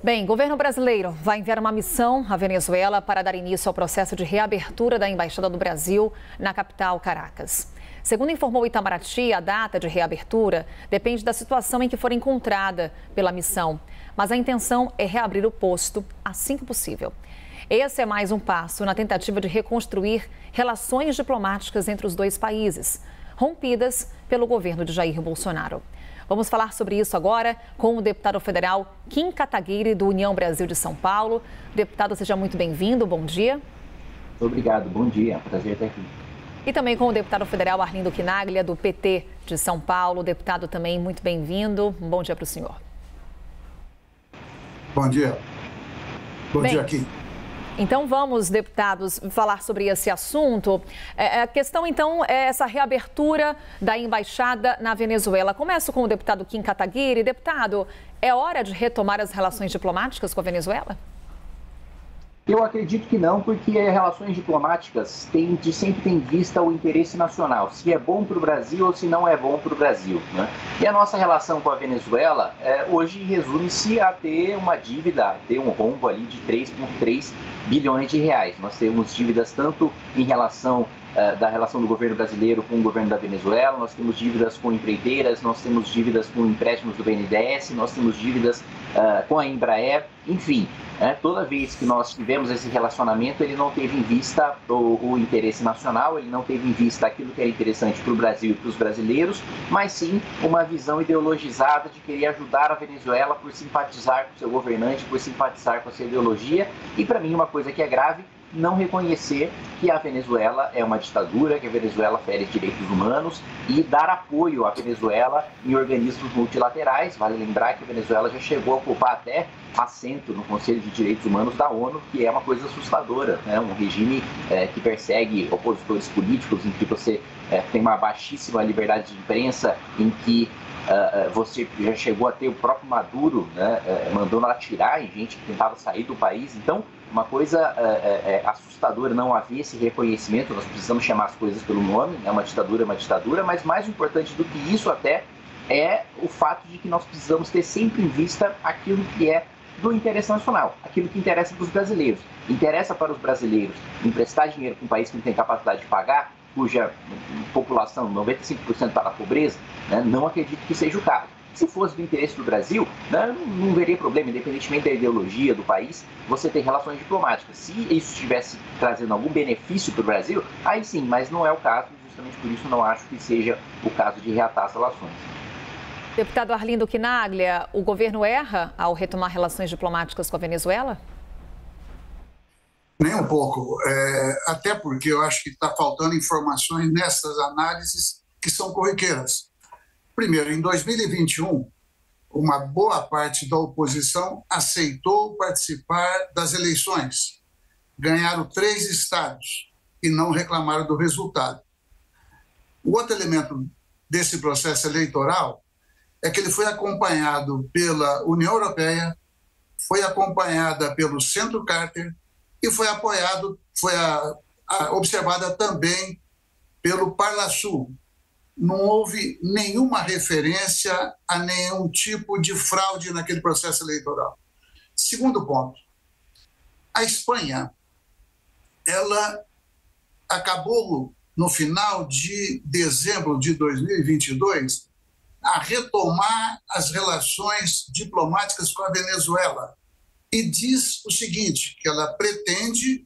Bem, o governo brasileiro vai enviar uma missão à Venezuela para dar início ao processo de reabertura da Embaixada do Brasil na capital, Caracas. Segundo informou o Itamaraty, a data de reabertura depende da situação em que for encontrada pela missão, mas a intenção é reabrir o posto assim que possível. Esse é mais um passo na tentativa de reconstruir relações diplomáticas entre os dois países, rompidas pelo governo de Jair Bolsonaro. Vamos falar sobre isso agora com o deputado federal Kim Kataguiri, do União Brasil de São Paulo. Deputado, seja muito bem-vindo, bom dia. Obrigado, bom dia, prazer estar aqui. E também com o deputado federal Arlindo Quinaglia, do PT de São Paulo. Deputado, também muito bem-vindo, um bom dia para o senhor. Bom dia. Bom dia, Kim. Então vamos, deputados, falar sobre esse assunto. A questão, então, é essa reabertura da embaixada na Venezuela. Começo com o deputado Kim Kataguiri. Deputado, é hora de retomar as relações diplomáticas com a Venezuela? Eu acredito que não, porque relações diplomáticas sempre têm vista o interesse nacional, se é bom para o Brasil ou se não é bom para o Brasil, né? E a nossa relação com a Venezuela hoje resume-se a ter uma dívida, ter um rombo ali de 3,3 bilhões de reais. Nós temos dívidas tanto em relação da relação do governo brasileiro com o governo da Venezuela, nós temos dívidas com empreiteiras, nós temos dívidas com empréstimos do BNDES, nós temos dívidas com a Embraer, enfim, toda vez que nós tivemos esse relacionamento, ele não teve em vista o interesse nacional, ele não teve em vista aquilo que era interessante para o Brasil e para os brasileiros, mas sim uma visão ideologizada de querer ajudar a Venezuela por simpatizar com o seu governante, por simpatizar com a sua ideologia, e para mim uma coisa que é grave, não reconhecer que a Venezuela é uma ditadura, que a Venezuela fere direitos humanos e dar apoio à Venezuela em organismos multilaterais. Vale lembrar que a Venezuela já chegou a ocupar até assento no Conselho de Direitos Humanos da ONU, que é uma coisa assustadora, né? Um regime que persegue opositores políticos, em que você tem uma baixíssima liberdade de imprensa, em que você já chegou a ter o próprio Maduro, né, mandando atirar em gente que tentava sair do país. Então, uma coisa assustadora não haver esse reconhecimento. Nós precisamos chamar as coisas pelo nome, né? Uma ditadura é uma ditadura, mas mais importante do que isso até é o fato de que nós precisamos ter sempre em vista aquilo que é do interesse nacional, aquilo que interessa para os brasileiros. Interessa para os brasileiros emprestar dinheiro para um país que não tem capacidade de pagar, cuja população, 95% está na pobreza, né? Não acredito que seja o caso. Se fosse do interesse do Brasil, né, não veria problema, independentemente da ideologia do país, você ter relações diplomáticas. Se isso estivesse trazendo algum benefício para o Brasil, aí sim, mas não é o caso, justamente por isso não acho que seja o caso de reatar as relações. Deputado Arlindo Quinaglia, o governo erra ao retomar relações diplomáticas com a Venezuela? Nem um pouco, até porque eu acho que está faltando informações nessas análises que são corriqueiras. Primeiro, em 2021, uma boa parte da oposição aceitou participar das eleições. Ganharam 3 estados e não reclamaram do resultado. O outro elemento desse processo eleitoral é que ele foi acompanhado pela União Europeia, foi acompanhada pelo Centro Carter e foi observada também pelo Parlasul. Não houve nenhuma referência a nenhum tipo de fraude naquele processo eleitoral. Segundo ponto, a Espanha, ela acabou, no final de dezembro de 2022, a retomar as relações diplomáticas com a Venezuela e diz o seguinte, que ela pretende,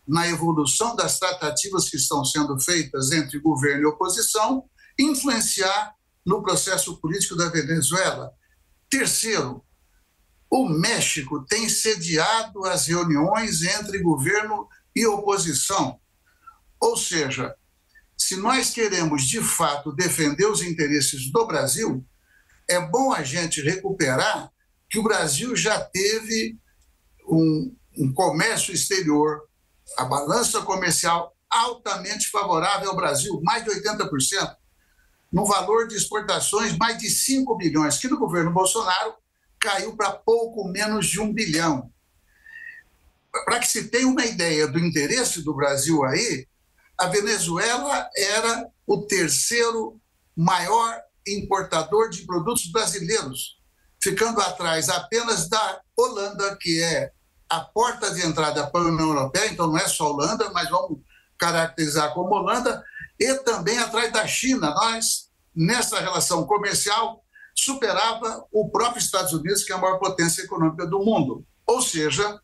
na evolução das tratativas que estão sendo feitas entre governo e oposição, influenciar no processo político da Venezuela. Terceiro, o México tem sediado as reuniões entre governo e oposição. Ou seja, se nós queremos, de fato, defender os interesses do Brasil, é bom a gente recuperar que o Brasil já teve um comércio exterior, a balança comercial altamente favorável ao Brasil, mais de 80%. No valor de exportações, mais de 5 bilhões, que no governo Bolsonaro caiu para pouco menos de 1 bilhão. Para que se tenha uma ideia do interesse do Brasil aí, a Venezuela era o 3º maior importador de produtos brasileiros, ficando atrás apenas da Holanda Holanda, que é a porta de entrada para a União Europeia, então não é só a Holanda, mas vamos caracterizar como Holanda, e também atrás da China. Nós, nessa relação comercial, superava o próprio Estados Unidos, que é a maior potência econômica do mundo. Ou seja,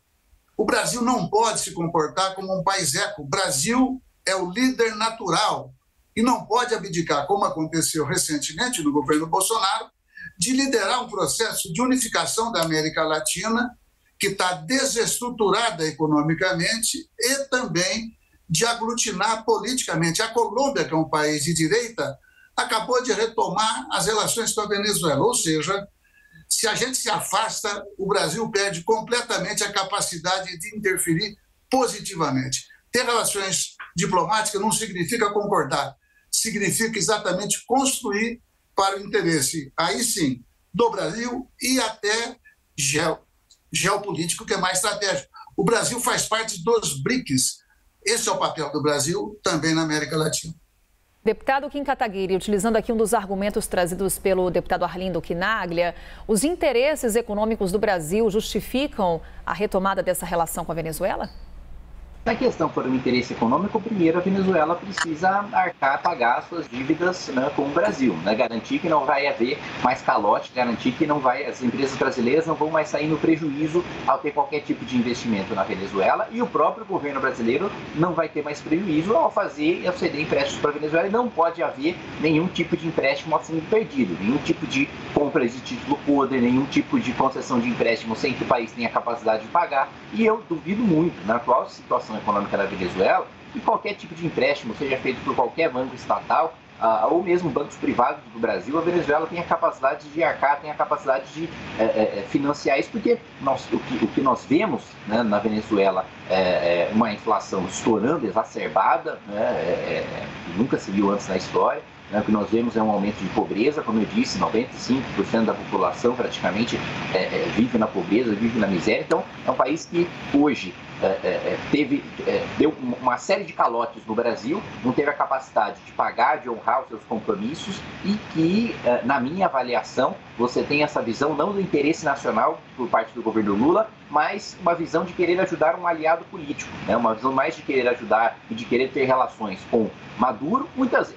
o Brasil não pode se comportar como um país eco. O Brasil é o líder natural e não pode abdicar, como aconteceu recentemente no governo Bolsonaro, de liderar um processo de unificação da América Latina, que está desestruturada economicamente, e também de aglutinar politicamente. A Colômbia, que é um país de direita, acabou de retomar as relações com a Venezuela. Ou seja, se a gente se afasta, o Brasil perde completamente a capacidade de interferir positivamente. Ter relações diplomáticas não significa concordar, significa exatamente construir para o interesse, aí sim, do Brasil e até geopolítico, que é mais estratégico. O Brasil faz parte dos BRICS. Esse é o papel do Brasil também na América Latina. Deputado Kim Kataguiri, utilizando aqui um dos argumentos trazidos pelo deputado Arlindo Quinaglia, os interesses econômicos do Brasil justificam a retomada dessa relação com a Venezuela? Se a questão for um interesse econômico, primeiro a Venezuela precisa arcar, pagar suas dívidas, né, com o Brasil, né, garantir que não vai haver mais calote, garantir que não vai, as empresas brasileiras não vão mais sair no prejuízo ao ter qualquer tipo de investimento na Venezuela, e o próprio governo brasileiro não vai ter mais prejuízo ao fazer e ao ceder empréstimos para a Venezuela, e não pode haver nenhum tipo de empréstimo a fundo perdido, nenhum tipo de compra de título podre, nenhum tipo de concessão de empréstimo sem que o país tenha capacidade de pagar, e eu duvido muito, na atual situação econômica da Venezuela, que qualquer tipo de empréstimo seja feito por qualquer banco estatal ou mesmo bancos privados do Brasil, a Venezuela tem a capacidade de arcar, tem a capacidade de financiar isso, porque o que nós vemos, né, na Venezuela é uma inflação estourando, exacerbada, né, nunca se viu antes na história. O que nós vemos é um aumento de pobreza, como eu disse, 95% da população praticamente vive na pobreza, vive na miséria. Então, é um país que hoje deu uma série de calotes no Brasil, não teve a capacidade de pagar, de honrar os seus compromissos, e que, na minha avaliação, você tem essa visão não do interesse nacional por parte do governo Lula, mas uma visão de querer ajudar um aliado político, né? Uma visão mais de querer ajudar e de querer ter relações com Maduro,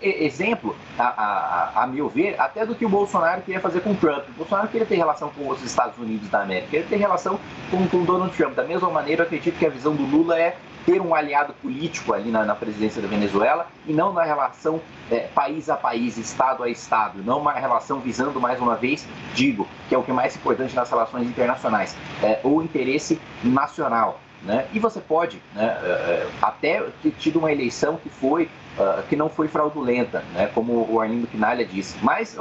exemplo, a meu ver, até do que o Bolsonaro queria fazer com o Trump. O Bolsonaro queria ter relação com os Estados Unidos da América, queria ter relação com Donald Trump. Da mesma maneira, eu acredito que a visão do Lula é ter um aliado político ali na presidência da Venezuela, e não na relação país a país, estado a estado, não uma relação visando, mais uma vez, digo, que é o que é mais importante nas relações internacionais, o interesse nacional, né? E você pode, né, até ter tido uma eleição que não foi fraudulenta, né, como o Arlindo Quinaglia disse, mas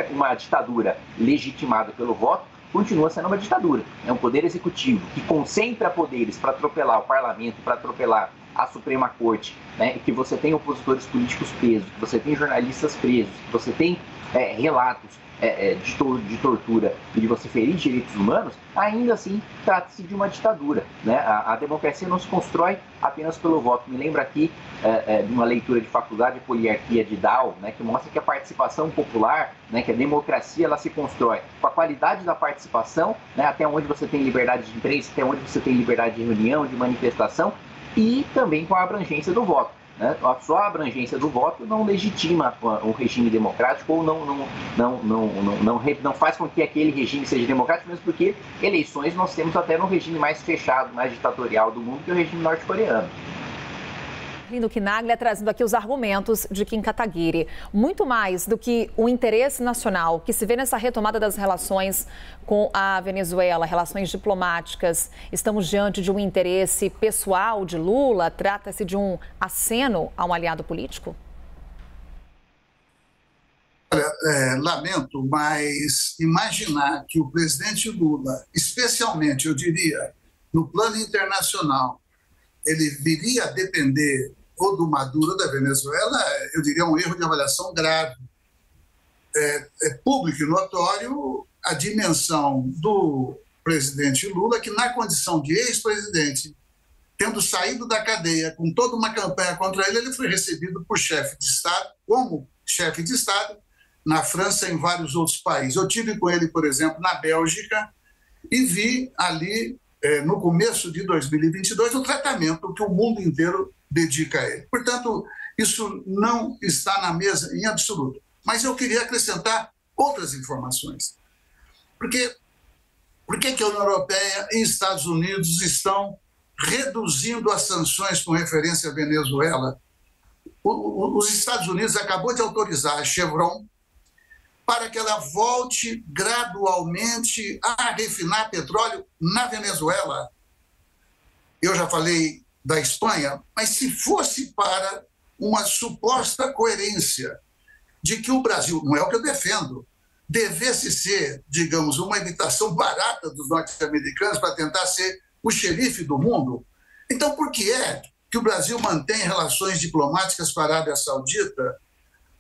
uma ditadura legitimada pelo voto continua sendo uma ditadura. É um poder executivo que concentra poderes para atropelar o parlamento, para atropelar a Suprema Corte, né, e que você tem opositores políticos presos, que você tem jornalistas presos, que você tem relatos de tortura e de você ferir direitos humanos, ainda assim trata-se de uma ditadura, né? A democracia não se constrói apenas pelo voto. Me lembra aqui de uma leitura de faculdade de poliarquia de Dow, né, que mostra que a participação popular, né, que a democracia, ela se constrói com a qualidade da participação, né, até onde você tem liberdade de imprensa, até onde você tem liberdade de reunião, de manifestação, e também com a abrangência do voto. Né? Só a abrangência do voto não legitima um regime democrático, ou não faz com que aquele regime seja democrático, mesmo porque eleições nós temos até no regime mais fechado, mais ditatorial do mundo, que é o regime norte-coreano. Arlindo Quinaglia trazendo aqui os argumentos de Kim Kataguiri. Muito mais do que o interesse nacional que se vê nessa retomada das relações com a Venezuela, relações diplomáticas. Estamos diante de um interesse pessoal de Lula? Trata-se de um aceno a um aliado político? Olha, lamento, mas imaginar que o presidente Lula, especialmente, eu diria, no plano internacional, ele viria a depender ou do Maduro ou da Venezuela, eu diria um erro de avaliação grave. É público e notório a dimensão do presidente Lula, que na condição de ex-presidente, tendo saído da cadeia com toda uma campanha contra ele, ele foi recebido por chefe de Estado, como chefe de Estado, na França e em vários outros países. Eu tive com ele, por exemplo, na Bélgica, e vi ali no começo de 2022, o tratamento que o mundo inteiro dedica a ele. Portanto, isso não está na mesa em absoluto. Mas eu queria acrescentar outras informações. Por que a União Europeia e Estados Unidos estão reduzindo as sanções com referência à Venezuela? Os Estados Unidos acabou de autorizar a Chevron para que ela volte gradualmente a refinar petróleo na Venezuela. Eu já falei da Espanha, mas se fosse para uma suposta coerência de que o Brasil, não é o que eu defendo, devesse ser, digamos, uma imitação barata dos norte-americanos para tentar ser o xerife do mundo, então por que é que o Brasil mantém relações diplomáticas com a Arábia Saudita?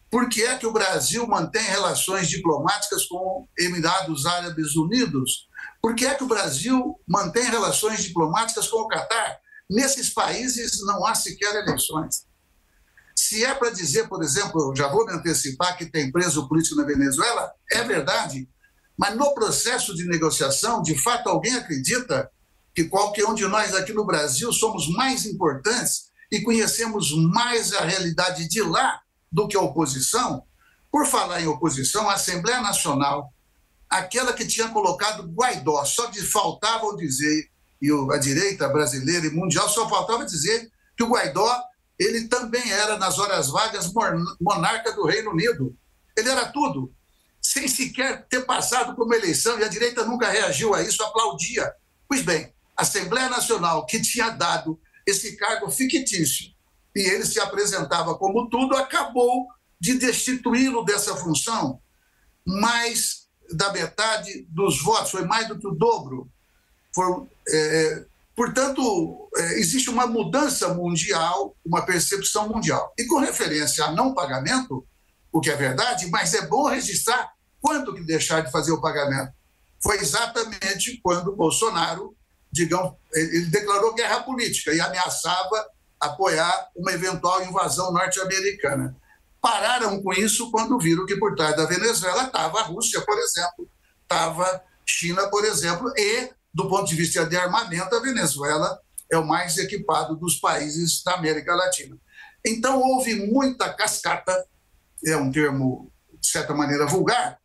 Por que é que o Brasil mantém relações diplomáticas com Emirados Árabes Unidos? Por que é que o Brasil mantém relações diplomáticas com o Catar? Nesses países não há sequer eleições. Se é para dizer, por exemplo, já vou me antecipar, que tem preso político na Venezuela, é verdade, mas no processo de negociação, de fato, alguém acredita que qualquer um de nós aqui no Brasil somos mais importantes e conhecemos mais a realidade de lá do que a oposição? Por falar em oposição, a Assembleia Nacional, aquela que tinha colocado Guaidó, só faltavam dizer, e a direita brasileira e mundial só faltava dizer que o Guaidó, ele também era, nas horas vagas, monarca do Reino Unido. Ele era tudo, sem sequer ter passado por uma eleição, e a direita nunca reagiu a isso, aplaudia. Pois bem, a Assembleia Nacional, que tinha dado esse cargo fictício, e ele se apresentava como tudo, acabou de destituí-lo dessa função. Mais da metade dos votos, foi mais do que o dobro. Portanto, existe uma mudança mundial, uma percepção mundial. E com referência a não pagamento, o que é verdade, mas é bom registrar quando que deixar de fazer o pagamento. Foi exatamente quando Bolsonaro, digamos, ele declarou guerra política e ameaçava apoiar uma eventual invasão norte-americana. Pararam com isso quando viram que por trás da Venezuela estava a Rússia, por exemplo, estava China, por exemplo, e, do ponto de vista de armamento, a Venezuela é o mais equipado dos países da América Latina. Então, houve muita cascata, é um termo, de certa maneira, vulgar,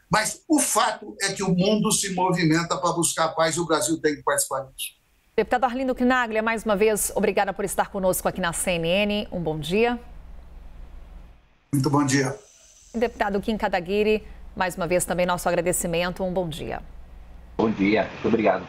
mas o fato é que o mundo se movimenta para buscar a paz e o Brasil tem que participar disso. Deputado Arlindo Quinaglia, mais uma vez, obrigada por estar conosco aqui na CNN. Um bom dia. Muito bom dia. Deputado Kim Kataguiri, mais uma vez também nosso agradecimento. Um bom dia. Bom dia, muito obrigado.